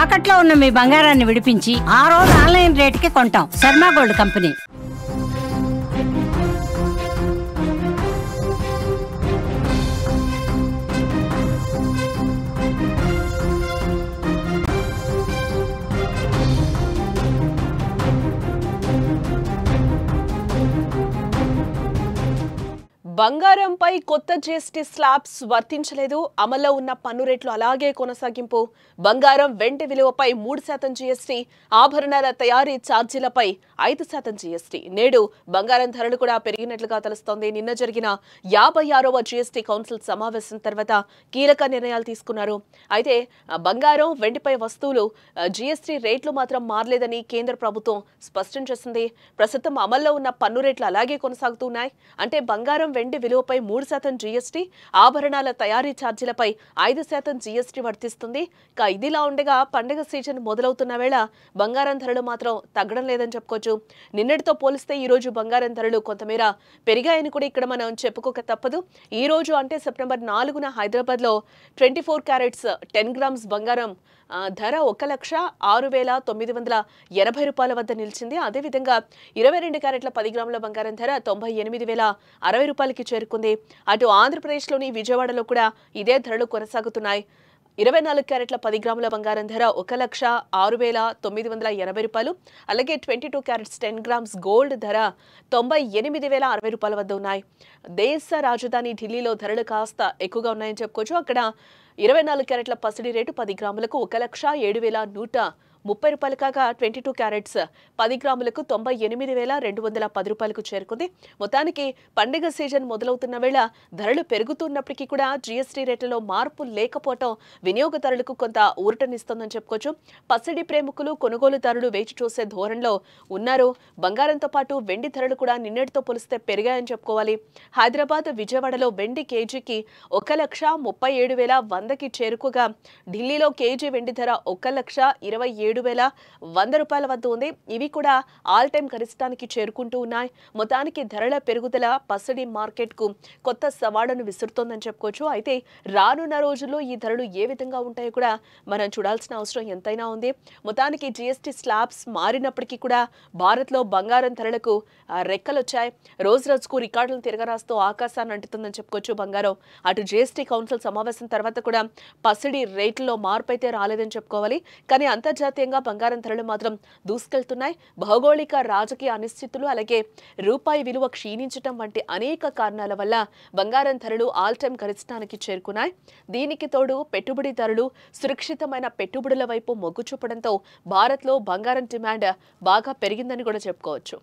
తాకట్లో ఉన్న మీ బంగారాన్ని విడిపించి ఆ రోజు ఆన్లైన్ రేటుకి కొంటాం. Sharma gold company. బంగారంపై కొత్త జీఎస్టీ స్లాబ్స్ వర్తించలేదు. అమల్లో ఉన్న పన్ను రేట్లు అలాగే కొనసాగింపు. బంగారం వెండి విలువపై 3% జీఎస్టీ, ఆభరణాల తయారీ ఛార్జీలపై 5% జీఎస్టీ. నేడు బంగారం ధరలు కూడా పెరిగినట్లుగా తెలుస్తోంది. నిన్న జరిగిన 56వ జీఎస్టీ కౌన్సిల్ సమావేశం తర్వాత కీలక నిర్ణయాలు తీసుకున్నారు. అయితే బంగారం వెండిపై వస్తువులు జీఎస్టీ రేట్లు మాత్రం మారలేదని కేంద్ర ప్రభుత్వం స్పష్టం చేసింది. ప్రస్తుతం అమల్లో ఉన్న పన్ను రేట్లు అలాగే కొనసాగుతున్నాయి. అంటే బంగారం వెండి విలువపై 3% జీఎస్టీ, ఆభరణాల తయారీ ఛార్జీలపై 5% జీఎస్టీ వర్తిస్తుంది. ఇదిలా ఉండగా పండుగ సీజన్ మొదలవుతున్న వేళ బంగారం ధరలు మాత్రం తగ్గడం లేదని చెప్పుకోవచ్చు. నిన్నటితో పోలిస్తే ఈ రోజు బంగారం ధరలు కొంతమేర పెరిగాయని కూడా ఇక్కడ మనం చెప్పుకోక తప్పదు. ఈ రోజు అంటే సెప్టెంబర్ 4న హైదరాబాద్ లో 24 క్యారెట్స్ 10 గ్రామ్స్ బంగారం ధర 1,06,980 రూపాయల వద్ద నిలిచింది. అదేవిధంగా 22 క్యారెట్ల 10 గ్రాముల బంగారం ధర 98,060 రూపాయలకి చేరుకుంది. అటు ఆంధ్రప్రదేశ్లోని విజయవాడలో కూడా ఇదే ధరలు కొనసాగుతున్నాయి. 24 క్యారెట్ల 10 గ్రాముల బంగారం ధర 1,06,980 రూపాయలు. అలాగే 22 క్యారెట్స్ 10 గ్రామ్స్ గోల్డ్ ధర 98,060 రూపాయల వద్ద ఉన్నాయి. దేశ రాజధాని ఢిల్లీలో ధరలు కాస్త ఎక్కువగా ఉన్నాయని చెప్పుకోవచ్చు. అక్కడ 24 క్యారెట్ల పసిడి రేటు 10 గ్రాములకు 1,07,130 రూపాయలు కాగా 22 క్యారెట్స్ 10 గ్రాములకు 98,210 రూపాయలకు చేరుకుంది. మొత్తానికి పండుగ సీజన్ మొదలవుతున్న వేళ ధరలు పెరుగుతున్నప్పటికీ కూడా జీఎస్టీ రేట్లలో మార్పు లేకపోవడం వినియోగదారులకు కొంత ఊరటనిస్తుందని చెప్పుకోవచ్చు. పసిడి ప్రేమికులు కొనుగోలుదారులు వేచి చూసే ధోరణిలో ఉన్నారు. బంగారంతో పాటు వెండి ధరలు కూడా నిన్నటితో పోలిస్తే పెరిగాయని చెప్పుకోవాలి. హైదరాబాద్, విజయవాడలో వెండి కేజీకి 1,37,100కి చేరుకోగా ఢిల్లీలో కేజీ వెండి ధర 1,27,100 రూపాయల వద్ద ఉంది. ఇవి కూడా ఆల్ టైమ్ గరిష్టానికి చేరుకుంటూ ఉన్నాయి. మొత్తానికి ధరల పెరుగుదల పసిడి మార్కెట్ కు కొత్త సవాళ్లను విసురుతోందని చెప్పుకోవచ్చు. అయితే రానున్న రోజుల్లో ఈ ధరలు ఏ విధంగా ఉంటాయో కూడా మనం చూడాల్సిన అవసరం ఎంతైనా ఉంది. మొత్తానికి జీఎస్టీ స్లాబ్స్ మారినప్పటికీ కూడా భారత్ లో బంగారం ధరలకు రెక్కలొచ్చాయి. రోజు రోజుకు రికార్డులను తిరగరాస్తూ ఆకాశాన్ని అంటుతుందని చెప్పుకోవచ్చు బంగారం. అటు జీఎస్టీ కౌన్సిల్ సమావేశం తర్వాత కూడా పసిడి రేట్లలో మార్పు అయితే రాలేదని చెప్పుకోవాలి. కానీ అంతర్జాతీయంగా బంగారం ధరలు మాత్రం దూసుకెళ్తున్నాయి. భౌగోళిక రాజకీయ అనిశ్చితులు, అలాగే రూపాయి విలువ క్షీణించడం వంటి అనేక కారణాల వల్ల బంగారం ధరలు ఆల్ టైమ్ గరిష్టానికి చేరుకున్నాయి. దీనికి తోడు పెట్టుబడిదారులు సురక్షితమైన పెట్టుబడుల వైపు మొగ్గు చూపడంతో భారత్లో బంగారం డిమాండ్ బాగా పెరిగిందని కూడా చెప్పుకోవచ్చు.